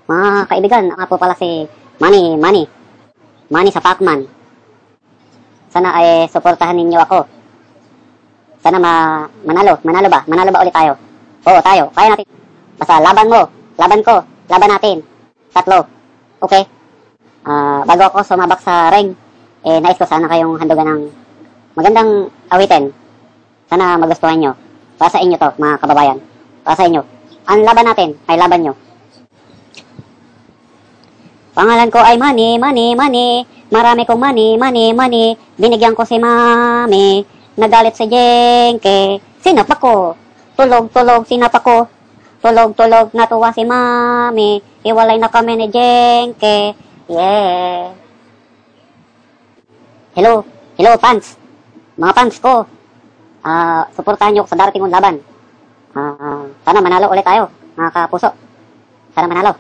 Mga kaibigan, ako po pala si Manny sa Pacman. Sana ay suportahan ninyo ako. Sana manalo ba? Manalo ba ulit tayo? Oo, tayo. Kaya natin. Basta laban mo, laban ko, laban natin. Tatlo. Okay? Bago ako sumabak sa ring, nais ko sana kayong handugan ng magandang awitin. Sana magustuhan nyo. Para sa inyo to, mga kababayan. Para sa inyo. Ang laban natin ay laban nyo. Pangalan ko ay Manny. Marami kong money. Binigyan ko si Mami. Nagalit si Jenke. Sinapak ko. Tulog, sinapak ko. Tulog, natuwa si Mami. Iwalay na kami ni Jenke. Yeah. Hello, fans. Mga fans ko. Suportahan nyo ako sa darating kong laban. Sana manalo ulit tayo, mga kapuso. Sana manalo.